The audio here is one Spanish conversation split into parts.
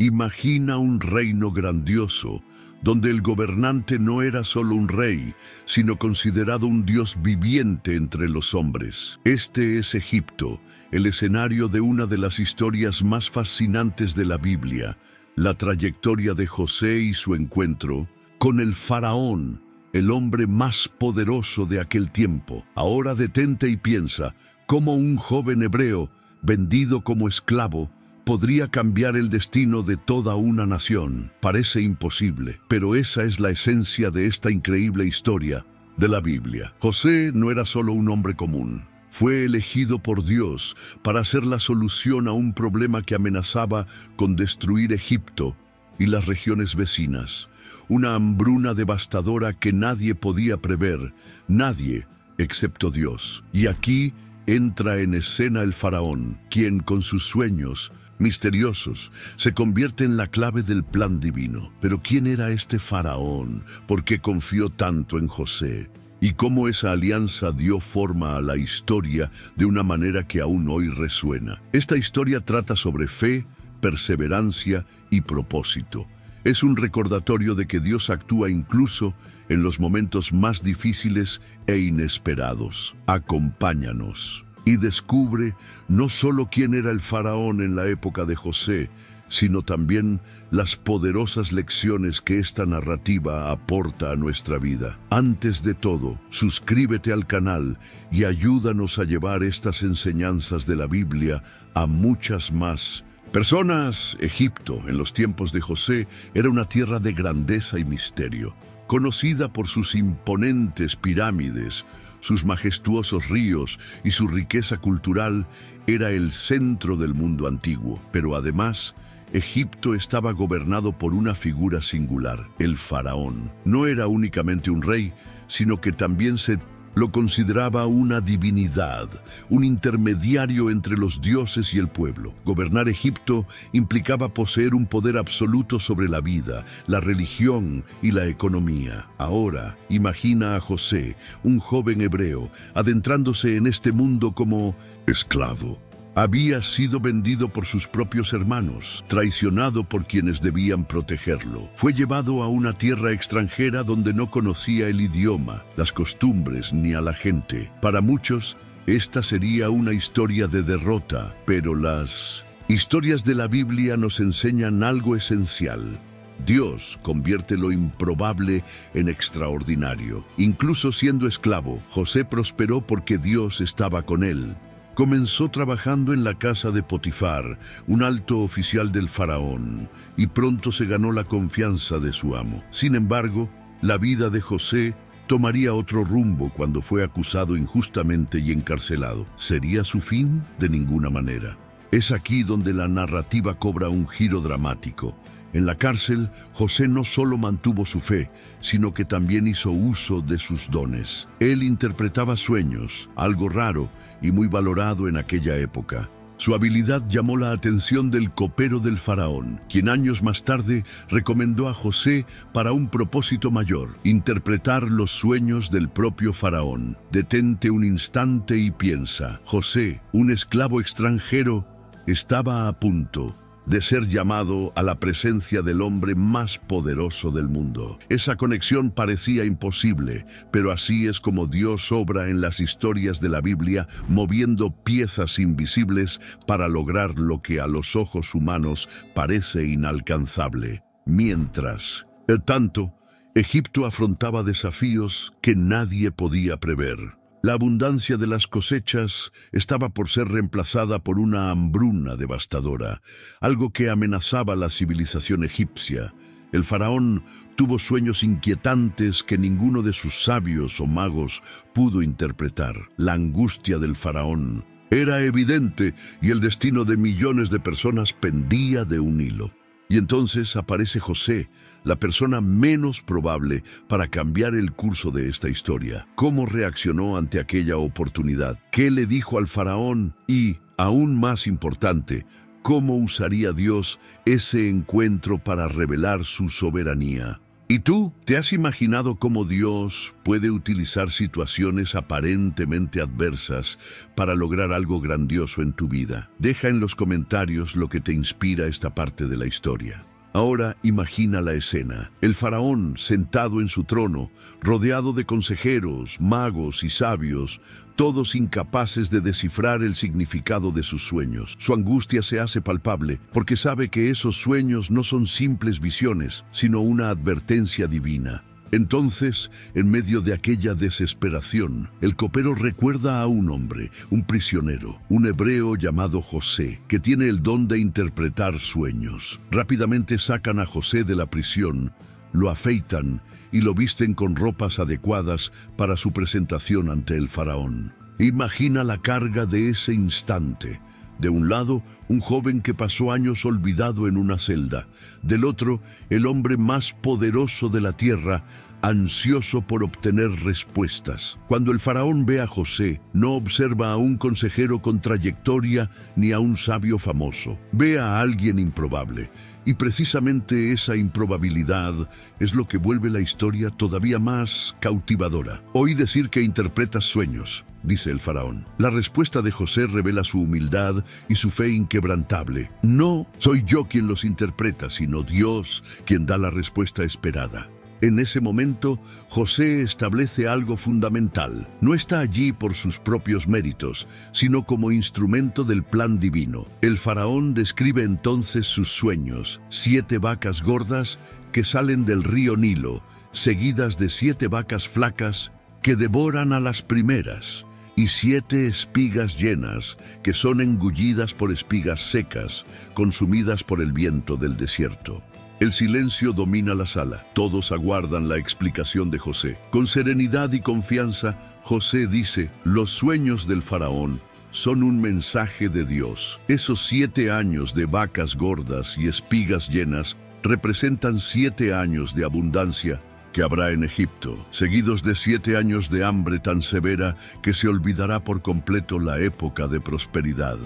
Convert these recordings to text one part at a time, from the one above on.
Imagina un reino grandioso, donde el gobernante no era solo un rey, sino considerado un dios viviente entre los hombres. Este es Egipto, el escenario de una de las historias más fascinantes de la Biblia, la trayectoria de José y su encuentro con el faraón, el hombre más poderoso de aquel tiempo. Ahora detente y piensa cómo un joven hebreo, vendido como esclavo, podría cambiar el destino de toda una nación. Parece imposible, pero esa es la esencia de esta increíble historia de la Biblia. José no era solo un hombre común. Fue elegido por Dios para ser la solución a un problema que amenazaba con destruir Egipto y las regiones vecinas. Una hambruna devastadora que nadie podía prever, nadie excepto Dios. Y aquí entra en escena el faraón, quien con sus sueños misteriosos se convierte en la clave del plan divino. Pero ¿quién era este faraón? ¿Por qué confió tanto en José? Y cómo esa alianza dio forma a la historia de una manera que aún hoy resuena. Esta historia trata sobre fe, perseverancia y propósito. Es un recordatorio de que Dios actúa incluso en los momentos más difíciles e inesperados. Acompáñanos y descubre no solo quién era el faraón en la época de José, sino también las poderosas lecciones que esta narrativa aporta a nuestra vida. Antes de todo, suscríbete al canal y ayúdanos a llevar estas enseñanzas de la Biblia a muchas más personas. Egipto, en los tiempos de José, era una tierra de grandeza y misterio, conocida por sus imponentes pirámides, sus majestuosos ríos y su riqueza cultural. Era el centro del mundo antiguo, pero además, Egipto estaba gobernado por una figura singular, el faraón. No era únicamente un rey, sino que también se lo consideraba una divinidad, un intermediario entre los dioses y el pueblo. Gobernar Egipto implicaba poseer un poder absoluto sobre la vida, la religión y la economía. Ahora, imagina a José, un joven hebreo, adentrándose en este mundo como esclavo. Había sido vendido por sus propios hermanos, traicionado por quienes debían protegerlo. Fue llevado a una tierra extranjera donde no conocía el idioma, las costumbres ni a la gente. Para muchos, esta sería una historia de derrota, pero las historias de la Biblia nos enseñan algo esencial. Dios convierte lo improbable en extraordinario. Incluso siendo esclavo, José prosperó porque Dios estaba con él. Comenzó trabajando en la casa de Potifar, un alto oficial del faraón, y pronto se ganó la confianza de su amo. Sin embargo, la vida de José tomaría otro rumbo cuando fue acusado injustamente y encarcelado. ¿Sería su fin? De ninguna manera. Es aquí donde la narrativa cobra un giro dramático. En la cárcel, José no solo mantuvo su fe, sino que también hizo uso de sus dones. Él interpretaba sueños, algo raro y muy valorado en aquella época. Su habilidad llamó la atención del copero del faraón, quien años más tarde recomendó a José para un propósito mayor: interpretar los sueños del propio faraón. Detente un instante y piensa. José, un esclavo extranjero, estaba a punto de ser llamado a la presencia del hombre más poderoso del mundo. Esa conexión parecía imposible, pero así es como Dios obra en las historias de la Biblia, moviendo piezas invisibles para lograr lo que a los ojos humanos parece inalcanzable. Mientras tanto, Egipto afrontaba desafíos que nadie podía prever. La abundancia de las cosechas estaba por ser reemplazada por una hambruna devastadora, algo que amenazaba la civilización egipcia. El faraón tuvo sueños inquietantes que ninguno de sus sabios o magos pudo interpretar. La angustia del faraón era evidente y el destino de millones de personas pendía de un hilo. Y entonces aparece José, la persona menos probable para cambiar el curso de esta historia. ¿Cómo reaccionó ante aquella oportunidad? ¿Qué le dijo al faraón? Y, aún más importante, ¿cómo usaría Dios ese encuentro para revelar su soberanía? ¿Y tú te has imaginado cómo Dios puede utilizar situaciones aparentemente adversas para lograr algo grandioso en tu vida? Deja en los comentarios lo que te inspira esta parte de la historia. Ahora imagina la escena. El faraón sentado en su trono, rodeado de consejeros, magos y sabios, todos incapaces de descifrar el significado de sus sueños. Su angustia se hace palpable porque sabe que esos sueños no son simples visiones, sino una advertencia divina. Entonces, en medio de aquella desesperación, el copero recuerda a un hombre, un prisionero, un hebreo llamado José, que tiene el don de interpretar sueños. Rápidamente sacan a José de la prisión, lo afeitan y lo visten con ropas adecuadas para su presentación ante el faraón. Imagina la carga de ese instante. De un lado, un joven que pasó años olvidado en una celda. Del otro, el hombre más poderoso de la tierra, ansioso por obtener respuestas. Cuando el faraón ve a José, no observa a un consejero con trayectoria ni a un sabio famoso. Ve a alguien improbable. Y precisamente esa improbabilidad es lo que vuelve la historia todavía más cautivadora. Oí decir que interpretas sueños, dice el faraón. La respuesta de José revela su humildad y su fe inquebrantable. No soy yo quien los interpreta, sino Dios quien da la respuesta esperada. En ese momento, José establece algo fundamental. No está allí por sus propios méritos, sino como instrumento del plan divino. El faraón describe entonces sus sueños: 7 vacas gordas que salen del río Nilo, seguidas de 7 vacas flacas que devoran a las primeras, y 7 espigas llenas que son engullidas por espigas secas, consumidas por el viento del desierto. El silencio domina la sala. Todos aguardan la explicación de José. Con serenidad y confianza, José dice: los sueños del faraón son un mensaje de Dios. Esos 7 años de vacas gordas y espigas llenas representan 7 años de abundancia que habrá en Egipto, seguidos de 7 años de hambre tan severa que se olvidará por completo la época de prosperidad.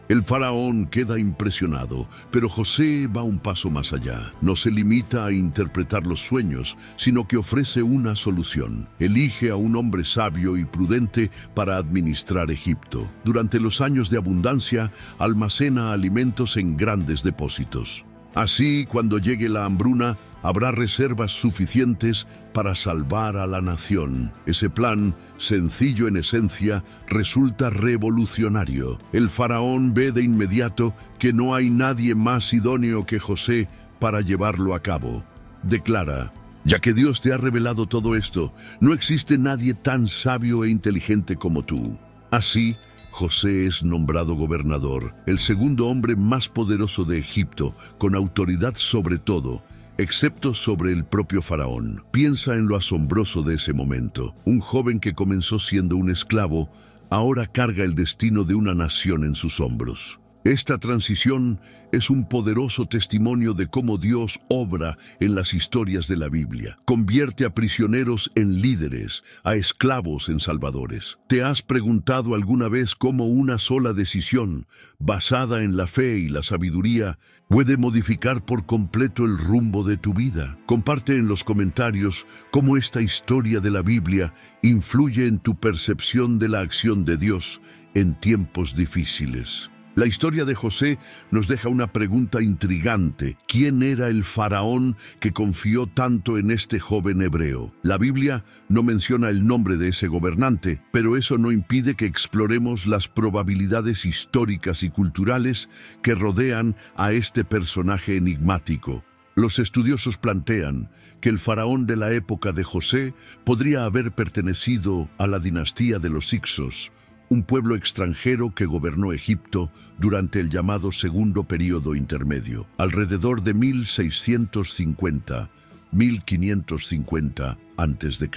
El faraón queda impresionado, pero José va un paso más allá. No se limita a interpretar los sueños, sino que ofrece una solución. Elige a un hombre sabio y prudente para administrar Egipto. Durante los años de abundancia, almacena alimentos en grandes depósitos. Así, cuando llegue la hambruna, habrá reservas suficientes para salvar a la nación. Ese plan, sencillo en esencia, resulta revolucionario. El faraón ve de inmediato que no hay nadie más idóneo que José para llevarlo a cabo. Declara: ya que Dios te ha revelado todo esto, no existe nadie tan sabio e inteligente como tú. Así, José es nombrado gobernador, el segundo hombre más poderoso de Egipto, con autoridad sobre todo, excepto sobre el propio faraón. Piensa en lo asombroso de ese momento. Un joven que comenzó siendo un esclavo, ahora carga el destino de una nación en sus hombros. Esta transición es un poderoso testimonio de cómo Dios obra en las historias de la Biblia. Convierte a prisioneros en líderes, a esclavos en salvadores. ¿Te has preguntado alguna vez cómo una sola decisión, basada en la fe y la sabiduría, puede modificar por completo el rumbo de tu vida? Comparte en los comentarios cómo esta historia de la Biblia influye en tu percepción de la acción de Dios en tiempos difíciles. La historia de José nos deja una pregunta intrigante. ¿Quién era el faraón que confió tanto en este joven hebreo? La Biblia no menciona el nombre de ese gobernante, pero eso no impide que exploremos las probabilidades históricas y culturales que rodean a este personaje enigmático. Los estudiosos plantean que el faraón de la época de José podría haber pertenecido a la dinastía de los Hicsos, un pueblo extranjero que gobernó Egipto durante el llamado Segundo Período Intermedio, alrededor de 1650-1550 a.C.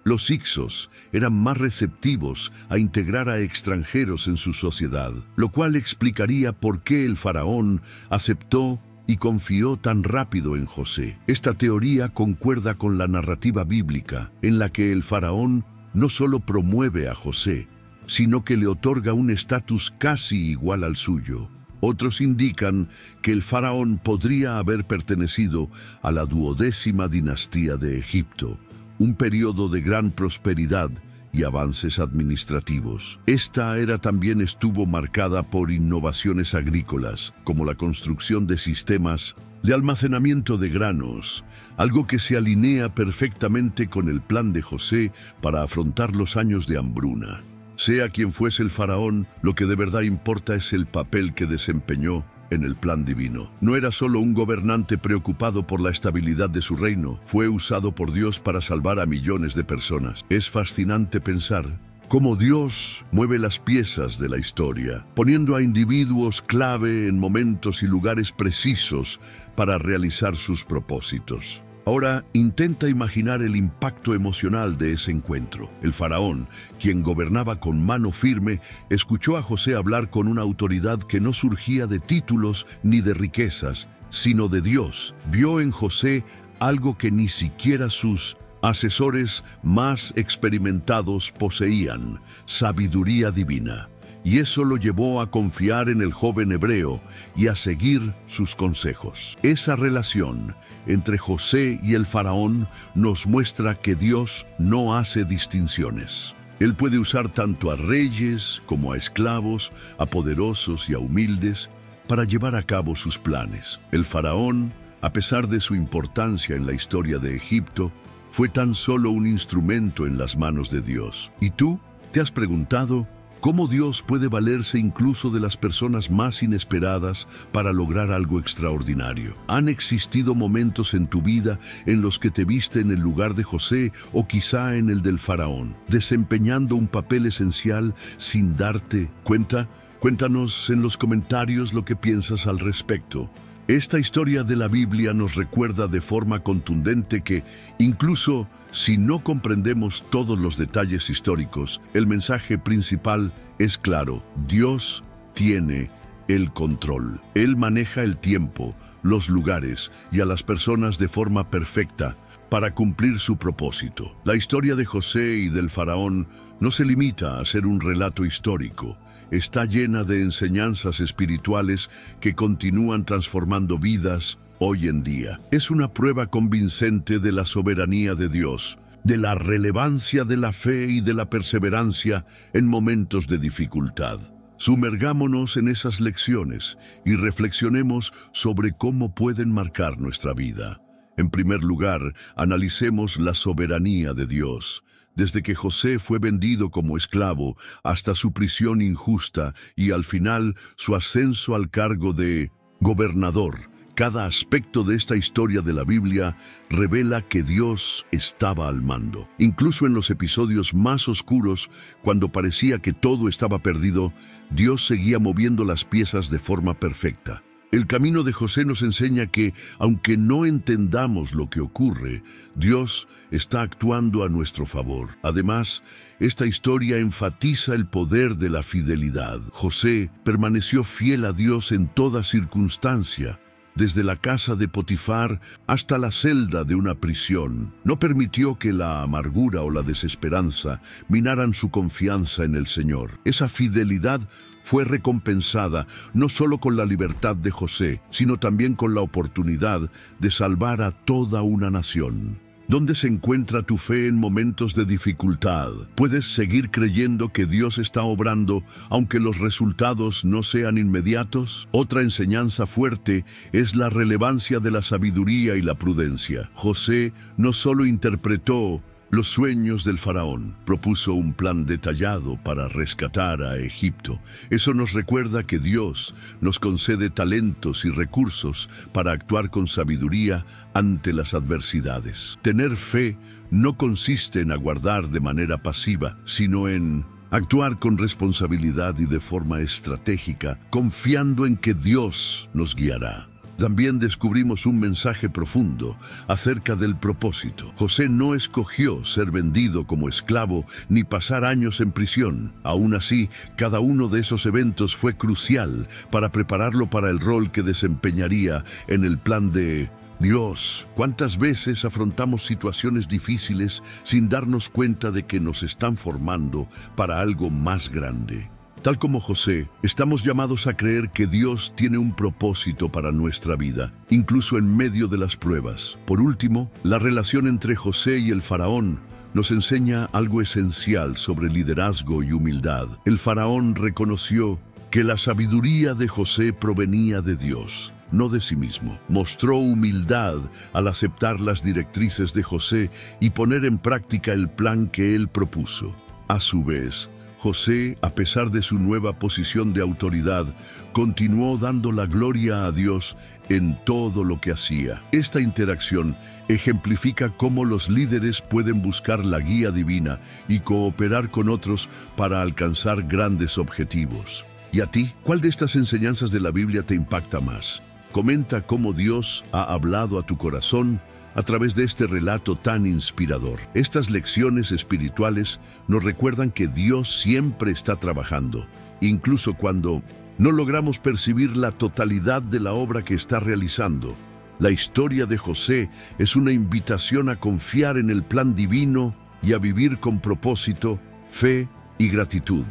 Los Hicsos eran más receptivos a integrar a extranjeros en su sociedad, lo cual explicaría por qué el faraón aceptó y confió tan rápido en José. Esta teoría concuerda con la narrativa bíblica, en la que el faraón no solo promueve a José, sino que le otorga un estatus casi igual al suyo. Otros indican que el faraón podría haber pertenecido a la 12ª dinastía de Egipto, un periodo de gran prosperidad y avances administrativos. Esta era también estuvo marcada por innovaciones agrícolas, como la construcción de sistemas de almacenamiento de granos, algo que se alinea perfectamente con el plan de José para afrontar los años de hambruna. Sea quien fuese el faraón, lo que de verdad importa es el papel que desempeñó en el plan divino. No era solo un gobernante preocupado por la estabilidad de su reino, fue usado por Dios para salvar a millones de personas. Es fascinante pensar cómo Dios mueve las piezas de la historia, poniendo a individuos clave en momentos y lugares precisos para realizar sus propósitos. Ahora intenta imaginar el impacto emocional de ese encuentro. El faraón, quien gobernaba con mano firme, escuchó a José hablar con una autoridad que no surgía de títulos ni de riquezas, sino de Dios. Vio en José algo que ni siquiera sus asesores más experimentados poseían: sabiduría divina. Y eso lo llevó a confiar en el joven hebreo y a seguir sus consejos. Esa relación entre José y el faraón nos muestra que Dios no hace distinciones. Él puede usar tanto a reyes como a esclavos, a poderosos y a humildes, para llevar a cabo sus planes. El faraón, a pesar de su importancia en la historia de Egipto, fue tan solo un instrumento en las manos de Dios. ¿Y tú te has preguntado cómo Dios puede valerse incluso de las personas más inesperadas para lograr algo extraordinario? ¿Han existido momentos en tu vida en los que te viste en el lugar de José o quizá en el del faraón, desempeñando un papel esencial sin darte cuenta? Cuéntanos en los comentarios lo que piensas al respecto. Esta historia de la Biblia nos recuerda de forma contundente que, incluso si no comprendemos todos los detalles históricos, el mensaje principal es claro: Dios tiene el control. Él maneja el tiempo, los lugares y a las personas de forma perfecta para cumplir su propósito. La historia de José y del faraón no se limita a ser un relato histórico. Está llena de enseñanzas espirituales que continúan transformando vidas hoy en día. Es una prueba convincente de la soberanía de Dios, de la relevancia de la fe y de la perseverancia en momentos de dificultad. Sumergámonos en esas lecciones y reflexionemos sobre cómo pueden marcar nuestra vida. En primer lugar, analicemos la soberanía de Dios. Desde que José fue vendido como esclavo hasta su prisión injusta y al final su ascenso al cargo de gobernador, cada aspecto de esta historia de la Biblia revela que Dios estaba al mando. Incluso en los episodios más oscuros, cuando parecía que todo estaba perdido, Dios seguía moviendo las piezas de forma perfecta. El camino de José nos enseña que, aunque no entendamos lo que ocurre, Dios está actuando a nuestro favor. Además, esta historia enfatiza el poder de la fidelidad. José permaneció fiel a Dios en toda circunstancia, desde la casa de Potifar hasta la celda de una prisión. No permitió que la amargura o la desesperanza minaran su confianza en el Señor. Esa fidelidad fue recompensada no solo con la libertad de José, sino también con la oportunidad de salvar a toda una nación. ¿Dónde se encuentra tu fe en momentos de dificultad? ¿Puedes seguir creyendo que Dios está obrando aunque los resultados no sean inmediatos? Otra enseñanza fuerte es la relevancia de la sabiduría y la prudencia. José no solo interpretó los sueños del faraón, propuso un plan detallado para rescatar a Egipto. Eso nos recuerda que Dios nos concede talentos y recursos para actuar con sabiduría ante las adversidades. Tener fe no consiste en aguardar de manera pasiva, sino en actuar con responsabilidad y de forma estratégica, confiando en que Dios nos guiará. También descubrimos un mensaje profundo acerca del propósito. José no escogió ser vendido como esclavo ni pasar años en prisión. Aún así, cada uno de esos eventos fue crucial para prepararlo para el rol que desempeñaría en el plan de Dios. ¿Cuántas veces afrontamos situaciones difíciles sin darnos cuenta de que nos están formando para algo más grande? Tal como José, estamos llamados a creer que Dios tiene un propósito para nuestra vida, incluso en medio de las pruebas. Por último, la relación entre José y el faraón nos enseña algo esencial sobre liderazgo y humildad. El faraón reconoció que la sabiduría de José provenía de Dios, no de sí mismo. Mostró humildad al aceptar las directrices de José y poner en práctica el plan que él propuso. A su vez, José, a pesar de su nueva posición de autoridad, continuó dando la gloria a Dios en todo lo que hacía. Esta interacción ejemplifica cómo los líderes pueden buscar la guía divina y cooperar con otros para alcanzar grandes objetivos. ¿Y a ti? ¿Cuál de estas enseñanzas de la Biblia te impacta más? Comenta cómo Dios ha hablado a tu corazón a través de este relato tan inspirador. Estas lecciones espirituales nos recuerdan que Dios siempre está trabajando, incluso cuando no logramos percibir la totalidad de la obra que está realizando. La historia de José es una invitación a confiar en el plan divino y a vivir con propósito, fe y gratitud.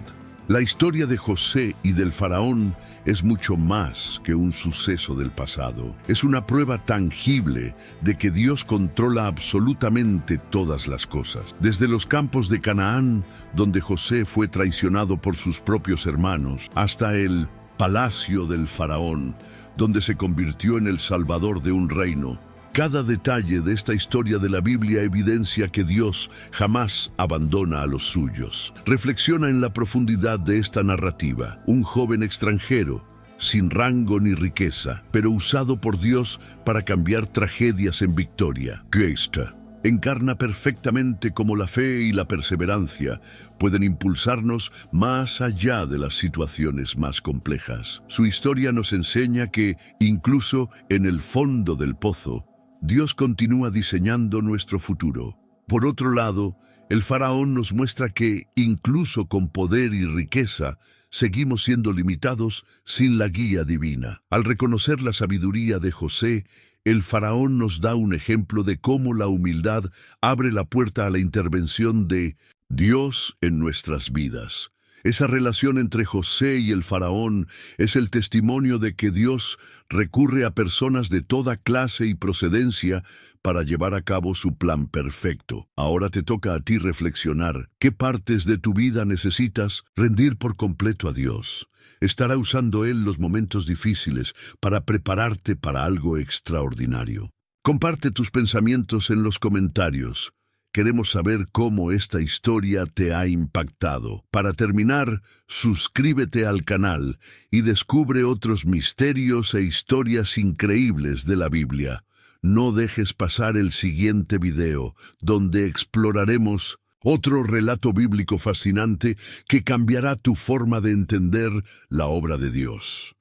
La historia de José y del faraón es mucho más que un suceso del pasado. Es una prueba tangible de que Dios controla absolutamente todas las cosas. Desde los campos de Canaán, donde José fue traicionado por sus propios hermanos, hasta el palacio del faraón, donde se convirtió en el salvador de un reino. Cada detalle de esta historia de la Biblia evidencia que Dios jamás abandona a los suyos. Reflexiona en la profundidad de esta narrativa. Un joven extranjero, sin rango ni riqueza, pero usado por Dios para cambiar tragedias en victoria. Geista encarna perfectamente cómo la fe y la perseverancia pueden impulsarnos más allá de las situaciones más complejas. Su historia nos enseña que, incluso en el fondo del pozo, Dios continúa diseñando nuestro futuro. Por otro lado, el faraón nos muestra que, incluso con poder y riqueza, seguimos siendo limitados sin la guía divina. Al reconocer la sabiduría de José, el faraón nos da un ejemplo de cómo la humildad abre la puerta a la intervención de Dios en nuestras vidas. Esa relación entre José y el faraón es el testimonio de que Dios recurre a personas de toda clase y procedencia para llevar a cabo su plan perfecto. Ahora te toca a ti reflexionar. ¿Qué partes de tu vida necesitas rendir por completo a Dios? Estará usando Él los momentos difíciles para prepararte para algo extraordinario. Comparte tus pensamientos en los comentarios. Queremos saber cómo esta historia te ha impactado. Para terminar, suscríbete al canal y descubre otros misterios e historias increíbles de la Biblia. No dejes pasar el siguiente video, donde exploraremos otro relato bíblico fascinante que cambiará tu forma de entender la obra de Dios.